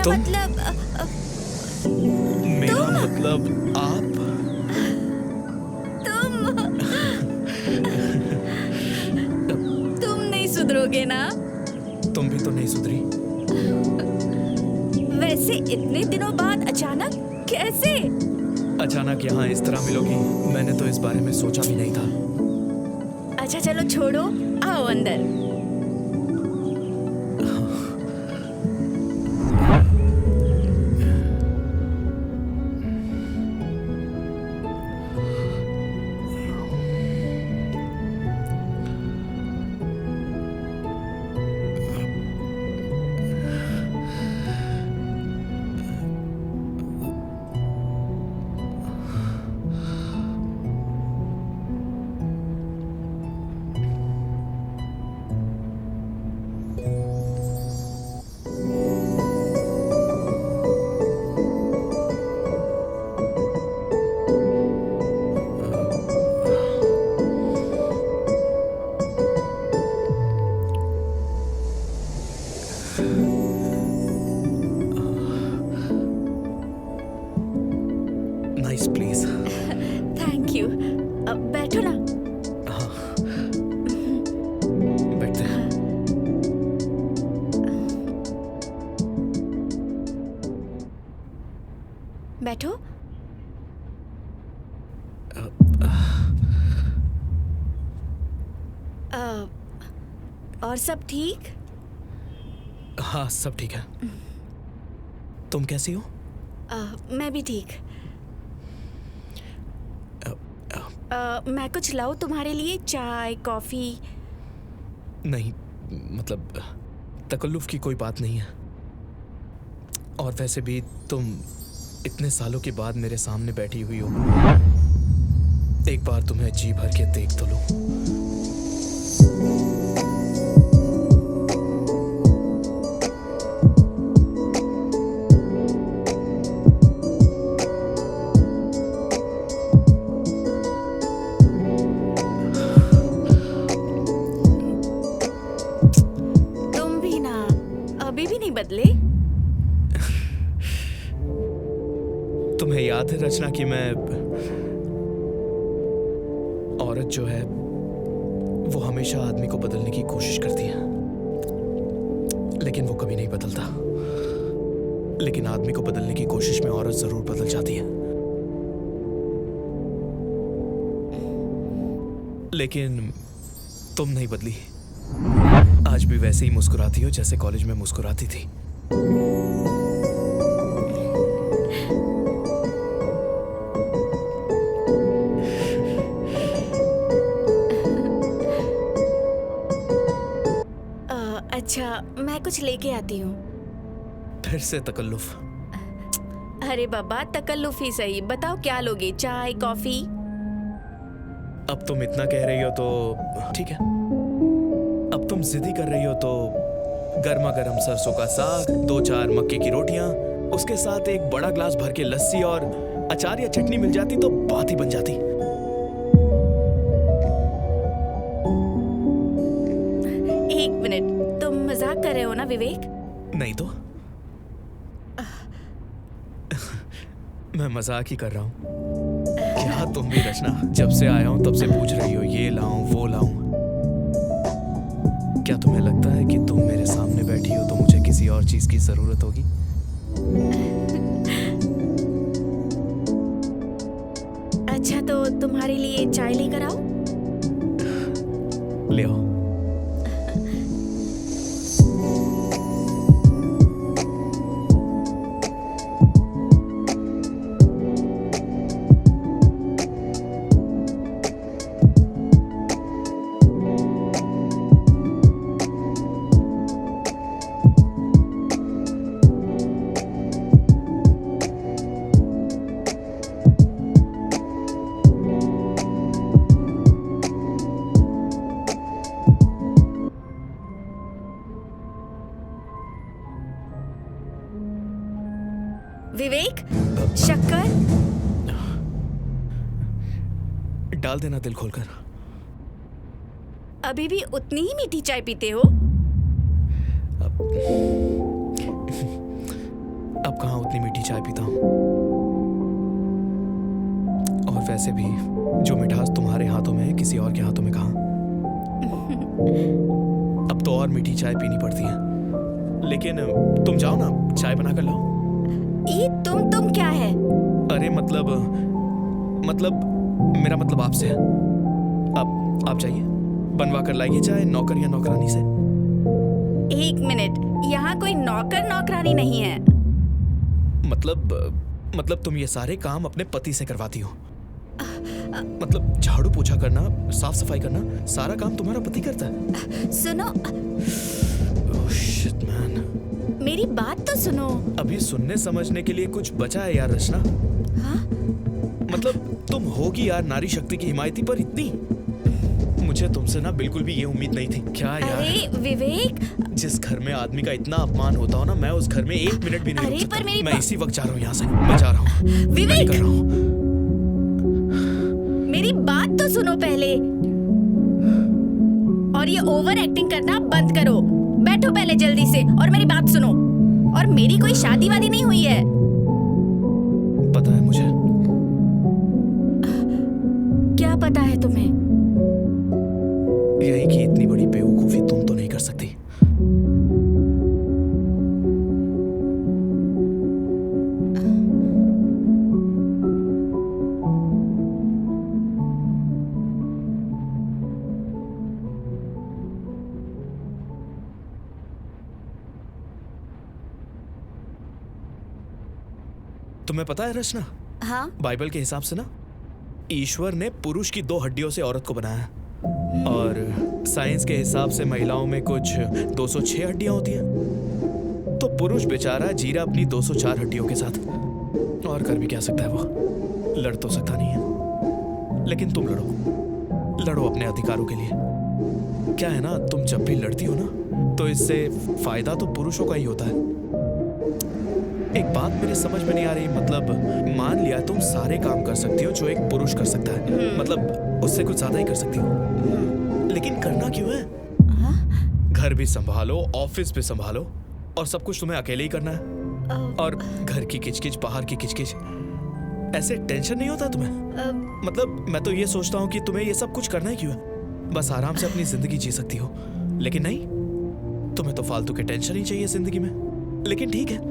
तुम? मतलब मेरा मतलब आप? तुम नहीं सुधरोगे ना? तुम भी तो नहीं सुधरी। वैसे इतने दिनों बाद अचानक कैसे? अचानक यहाँ इस तरह मिलोगी, मैंने तो इस बारे में सोचा भी नहीं था। अच्छा चलो छोड़ो, आओ अंदर। Nice please. Thank you. अब बैठो ना। बैठते हैं। बैठो। और सब ठीक? हाँ सब ठीक है। तुम कैसी हो? मैं भी ठीक। मैं कुछ लाऊं तुम्हारे लिए? चाय, कॉफी? नहीं, मतलब तकल्लुफ की कोई बात नहीं है। और वैसे भी तुम इतने सालों के बाद मेरे सामने बैठी हुई हो, एक बार तुम्हें जी भर के देख तो लो। तुम भी ना, अभी भी नहीं बदले। तुम्हें याद है रचना कि मैं औरत जो है वो हमेशा आदमी को बदलने की कोशिश करती है, लेकिन वो कभी नहीं बदलता। लेकिन आदमी को बदलने की कोशिश में औरत जरूर बदल जाती है। लेकिन तुम नहीं बदली। आज भी वैसे ही मुस्कुराती हो जैसे कॉलेज में मुस्कुराती थी। अच्छा, मैं कुछ लेके आती हूँ। फिर से तकल्लुफ। अरे बाबा, तकल्लुफ ही सही। बताओ क्या लोगे? चाय, कॉफी? अब तुम इतना कह रही हो तो ठीक है। अब तुम जिद्दी कर रही हो तो गर्मा गर्म सरसों का साग, 2-4 मक्के की रोटियां, उसके साथ एक बड़ा ग्लास भर के लस्सी और अचार या चटनी मिल जाती तो बात ही बन जाती। एक मिनट, तुम मजाक कर रहे हो ना विवेक? नहीं तो मैं मजाक ही कर रहा हूँ। क्या तुम भी रचना, जब से आया हूं तब से पूछ रही हो ये लाऊं वो लाऊं। क्या तुम्हें लगता है कि तुम मेरे सामने बैठी हो तो मुझे किसी और चीज की जरूरत होगी? अच्छा तो तुम्हारे लिए चाय लेकर आओ। ले आओ। विवेक, शक्कर? डाल देना दिल खोलकर। अभी भी उतनी ही मीठी चाय पीते हो? अब कहाँ उतनी मीठी चाय पीता हूँ। और वैसे भी जो मिठास तुम्हारे हाथों में है किसी और के हाथों में कहाँ। अब तो और मीठी चाय पीनी पड़ती है। लेकिन तुम जाओ ना, चाय बना कर लाओ। ये तुम क्या है? अरे मतलब मेरा मतलब आपसे है। अब आप जाइए, बनवा कर लाइए चाय नौकर या नौकरानी से। 1 मिनट, यहाँ कोई नौकर नौकरानी नहीं है। मतलब तुम ये सारे काम अपने पति से करवाती हो। मतलब झाड़ू पोछा करना, साफ सफाई करना, सारा काम तुम्हारा पति करता है। सुनो, ओह शिट मैन, मेरी बात तो सुनो। अभी सुनने समझने के लिए कुछ बचा है यार रचना? हाँ? मतलब तुम होगी यार नारी शक्ति की हिमायती, पर इतनी मुझे तुमसे ना बिल्कुल भी ये उम्मीद नहीं थी। क्या यार? अरे विवेक, जिस घर में आदमी का इतना अपमान होता हो ना, मैं उस घर में 1 मिनट भी नहीं रुक सकता। पर मेरी मैं इसी वक्त जा रहा हूँ यहाँ से। मैं जा रहा हूँ। विवेक! मैं कर रहा हूँ। मेरी बात तो सुनो पहले। और ये ओवर एक्टिंग करना बंद करो। बैठो पहले जल्दी से और मेरी बात सुनो। और मेरी कोई शादी वादी नहीं हुई है। पता है मुझे। क्या पता है तुम्हें? यही कि इतनी बड़ी बेवकूफी तुम तो नहीं कर सकती। तुम्हें पता है रचना, हाँ? बाइबल के हिसाब से ना ईश्वर ने पुरुष की 2 हड्डियों से औरत को बनाया है। और साइंस के हिसाब से महिलाओं में कुछ 206 हड्डियां होती हैं। तो पुरुष बेचारा जी रहा अपनी 204 हड्डियों के साथ। और कर भी क्या सकता है वो? लड़ तो सकता नहीं है। लेकिन तुम लड़ो अपने अधिकारों के लिए। क्या है ना, तुम जब भी लड़ती हो ना तो इससे फायदा तो पुरुषों का ही होता है। एक बात मेरे समझ में नहीं आ रही, मतलब मान लिया तुम सारे काम कर सकती हो जो एक पुरुष कर सकता है, मतलब उससे कुछ ज्यादा ही कर सकती हो, लेकिन करना क्यों है? घर भी संभालो, ऑफिस भी संभालो, और सब कुछ तुम्हें अकेले ही करना है। और घर की किचकिच, बाहर की किचकिच, ऐसे टेंशन नहीं होता तुम्हें? मतलब मैं तो ये सोचता हूँ कि तुम्हें ये सब कुछ करना ही क्यों है? बस आराम से अपनी जिंदगी जी सकती हो। लेकिन नहीं, तुम्हें तो फालतू के टेंशन ही चाहिए जिंदगी में। लेकिन ठीक है,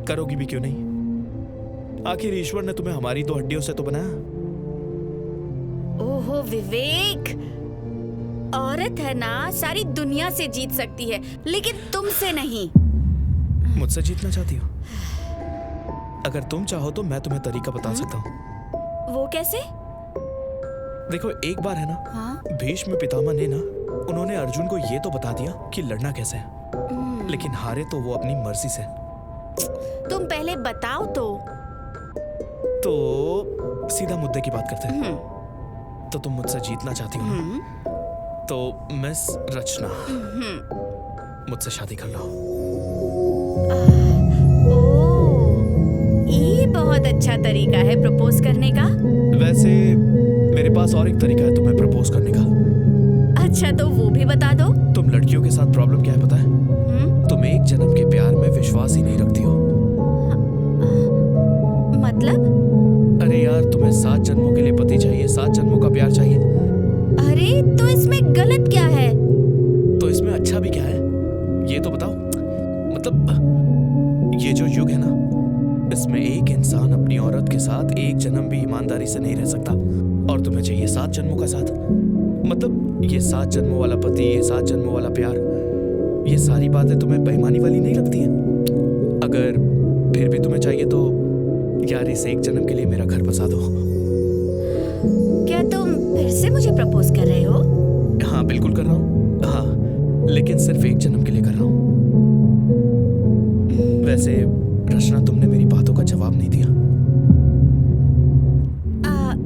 करोगी भी क्यों नहीं? आखिर ईश्वर ने तुम्हें हमारी 2 हड्डियों से तो बनाया। ओहो विवेक, औरत है ना, सारी दुनिया से जीत सकती है, लेकिन तुमसे नहीं। मुझसे जीतना चाहती हो? अगर तुम चाहो तो मैं तुम्हें तरीका बता सकता हूँ। वो कैसे? देखो, एक बार है ना, हाँ? भीष्म पितामह ने ना, उन्होंने अर्जुन को ये तो बता दिया कि लड़ना कैसे है, लेकिन हारे तो वो अपनी मर्जी से। तुम पहले बताओ तो सीधा मुद्दे की बात करते हैं। तो तुम मुझसे जीतना चाहती हो ना? तो मिस रचना, मुझसे शादी कर लो। ओह, ये बहुत अच्छा तरीका है प्रपोज करने का। वैसे मेरे पास और एक तरीका है तुम्हें प्रपोज करने का। अच्छा, तो वो भी बता दो। तुम लड़कियों के साथ प्रॉब्लम क्या है पता है? तुम एक जन्म के प्यार में विश्वास ही नहीं रखती हो। मतलब? अरे यार, तुम्हें 7 जन्मों के लिए पति चाहिए, 7 जन्मों का प्यार चाहिए। अरे तो इसमें गलत क्या है? तो इसमें अच्छा भी क्या है, ये तो बताओ। मतलब ये जो युग है ना, इसमें एक इंसान अपनी औरत के साथ एक जन्म भी ईमानदारी से नहीं रह सकता, और तुम्हें चाहिए 7 जन्मों का साथ। मतलब ये 7 जन्मों वाला पति, ये 7 जन्मों वाला प्यार, ये सारी बातें तुम्हें बेईमानी वाली नहीं लगती हैं? अगर फिर भी तुम्हें चाहिए तो यार इस एक जन्म के लिए मेरा घर बसा दो। क्या तुम फिर से मुझे प्रपोज कर रहे हो? हाँ बिल्कुल कर रहा हूँ। हाँ, लेकिन सिर्फ एक जन्म के लिए कर रहा हूँ। वैसे रचना, तुमने मेरी बातों का जवाब नहीं दिया।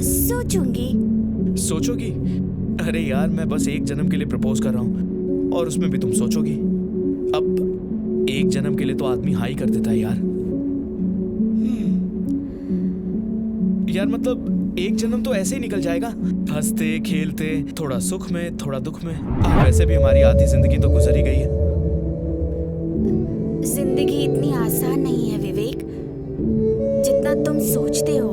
सोचूंगी। सोचोगी? अरे यार, मैं बस एक जन्म के लिए प्रपोज कर रहा हूँ, और उसमें भी तुम सोचोगी? अब एक जन्म के लिए तो आदमी हाँ ही कर देता है यार। यार मतलब एक जन्म तो ऐसे ही निकल जाएगा, हंसते खेलते, थोड़ा सुख में थोड़ा दुख में। वैसे भी हमारी आधी जिंदगी तो गुजर ही गई है। जिंदगी इतनी आसान नहीं है विवेक। जितना तुम सोचते हो।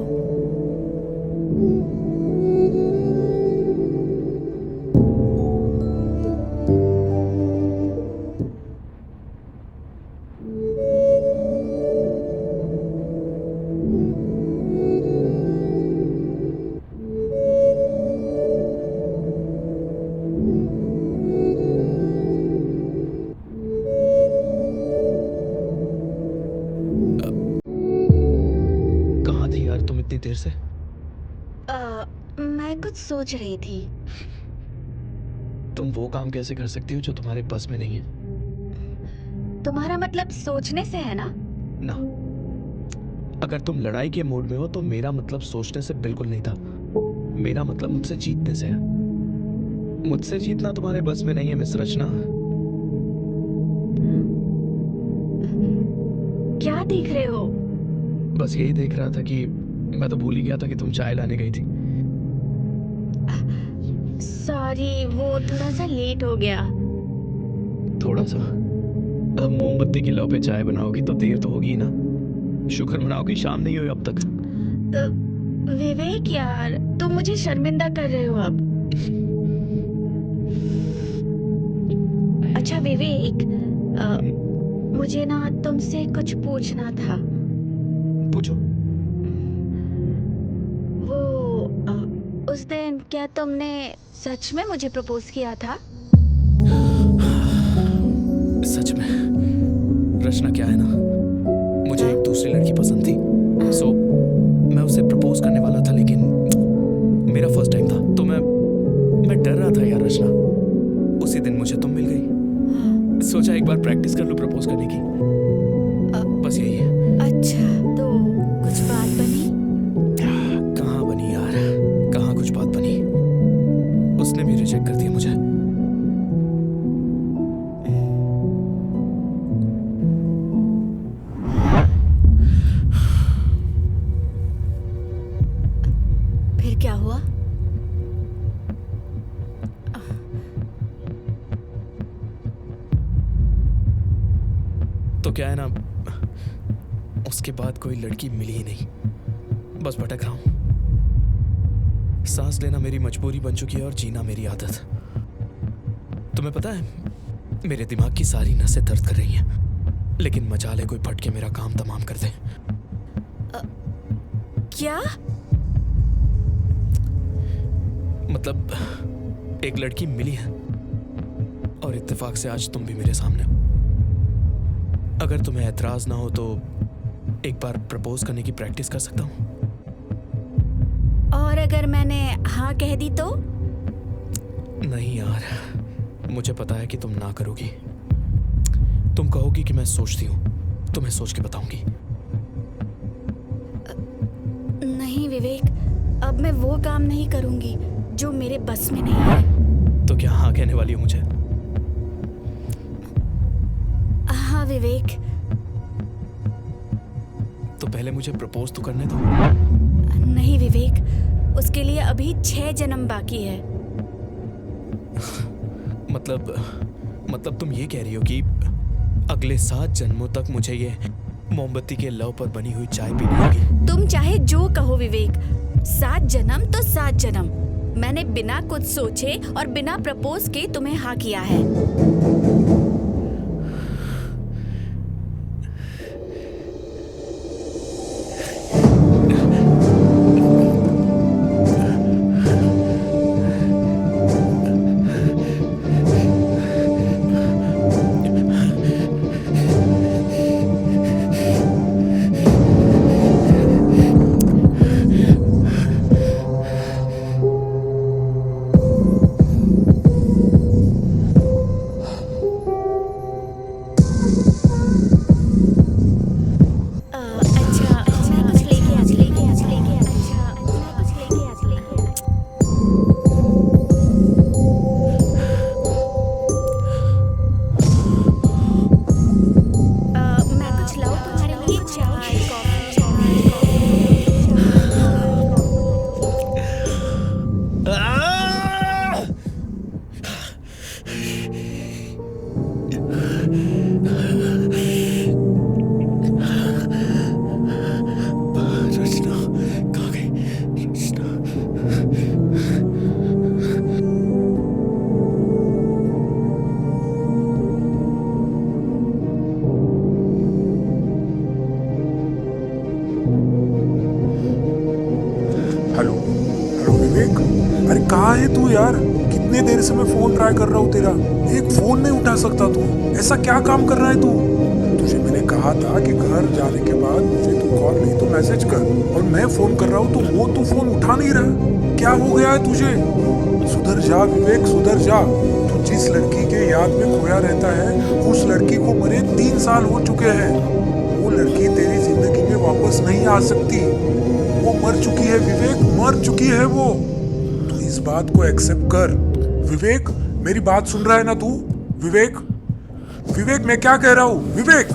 कहाँ थी यार तुम इतनी देर से? मैं कुछ सोच रही थी। तुम वो काम कैसे कर सकती हो जो तुम्हारे बस में नहीं है? तुम्हारा मतलब सोचने से है ना? ना, अगर तुम लड़ाई के मूड में हो तो मेरा मतलब सोचने से बिल्कुल नहीं था। मेरा मतलब मुझसे जीतने से है। मुझसे जीतना तुम्हारे बस में नहीं है मिस रचना। क्या देख रहे हो? बस यही देख रहा था कि मैं तो भूल ही गया था कि तुम चाय लाने गई थी। सॉरी, वो थोड़ा सा लेट हो गया। थोड़ा सा? अब मोमबत्ती की लौ पे चाय बनाओगी तो देर तो होगी ही ना। शुक्र मनाओ कि शाम नहीं हुई अब तक। विवेक यार, तुम मुझे शर्मिंदा कर रहे हो अब। अच्छा विवेक, मुझे ना तुमसे कुछ पूछना था। पूछो। वो उस दिन क्या तुमने सच में मुझे प्रपोज किया था? सच में रचना, क्या है ना, मुझे एक दूसरी लड़की पसंद थी। सो मैं उसे प्रपोज करने वाला था, लेकिन मेरा फर्स्ट टाइम था तो मैं डर रहा था यार रचना। उसी दिन मुझे तुम मिल गई। सोचा एक बार प्रैक्टिस कर लो प्रपोज करने की। बस यही है। अच्छा, तो कुछ बात बनी? कहाँ बनी यार, कहाँ कुछ बात बनी। उसने भी रिजेक्ट कर दिया मुझे। फिर क्या हुआ? तो क्या है ना, उसके बाद कोई लड़की मिली ही नहीं। बस भटक रहा हूं। सांस लेना मेरी मजबूरी बन चुकी है और जीना मेरी आदत। तुम्हें पता है, मेरे दिमाग की सारी नसें दर्द कर रही हैं, लेकिन मजाल है कोई फट के मेरा काम तमाम कर दे। क्या? मतलब एक लड़की मिली है और इत्तेफाक से आज तुम भी मेरे सामने हो। अगर तुम्हें ऐतराज ना हो तो एक बार प्रपोज करने की प्रैक्टिस कर सकता हूँ। और अगर मैंने हाँ कह दी तो? नहीं यार, मुझे पता है कि तुम ना करोगी। तुम कहोगी कि मैं सोचती हूँ, तुम्हें सोच के बताऊंगी। नहीं विवेक, अब मैं वो काम नहीं करूंगी जो मेरे बस में नहीं है। तो क्या हाँ कहने वाली हो मुझे? हाँ विवेक। तो पहले मुझे प्रपोज तो करने दो। नहीं विवेक, उसके लिए अभी 6 जन्म बाकी है। मतलब तुम ये कह रही हो कि अगले 7 जन्मों तक मुझे ये मोमबत्ती के लौ पर बनी हुई चाय पीनी होगी? तुम चाहे जो कहो विवेक, 7 जन्म तो 7 जन्म। मैंने बिना कुछ सोचे और बिना प्रपोज के तुम्हें हाँ किया है। तू यार? कितने देर से मैं फोन ट्राई कर रहा हूँ तेरा, एक फोन नहीं उठा सकता तू। ऐसा क्या काम कर रहा है तू? तुझे मैंने कहा था कि घर जाने के बाद मुझे तू कॉल नहीं तो मैसेज कर, और मैं फोन कर रहा हूँ तो वो तू फोन उठा नहीं रहा। क्या हो गया है तुझे? सुधर जा विवेक, सुधर जा। तू जिस लड़की के याद में खोया रहता है, उस लड़की को मरे 3 साल हो चुके हैं। वो लड़की तेरी जिंदगी में वापस नहीं आ सकती। वो मर चुकी है विवेक, मर चुकी है वो। तू इस बात को एक्सेप्ट कर। विवेक, मेरी बात सुन रहा है ना तू? विवेक, विवेक, मैं क्या कह रहा हूँ? विवेक,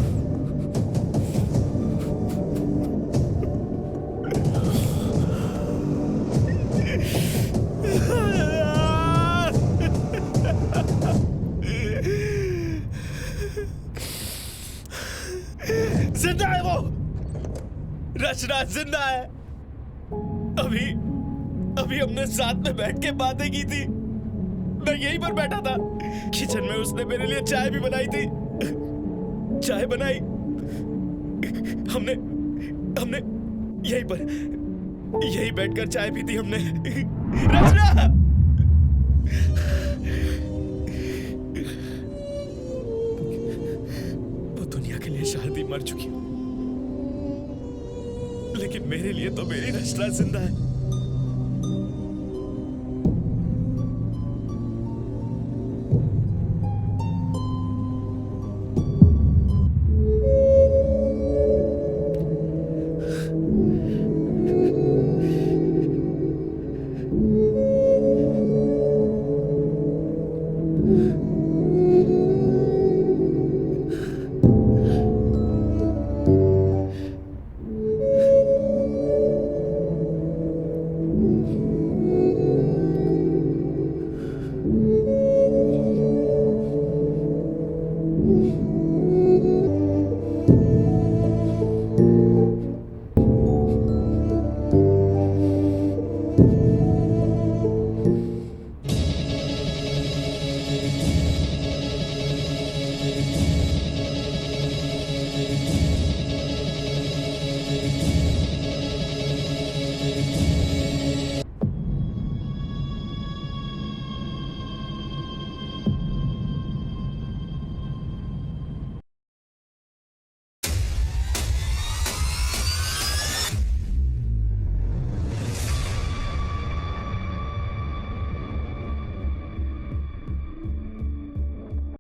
जिंदा है वो। रचना जिंदा है। अभी अभी हमने साथ में बैठ के बातें की थी। मैं यहीं पर बैठा था किचन में, उसने मेरे लिए चाय भी बनाई थी। चाय बनाई, हमने हमने यहीं बैठकर चाय पी थी हमने। रचना, वो दुनिया के लिए शायद ही मर चुकी हो, लेकिन मेरे लिए तो मेरी रचना जिंदा है।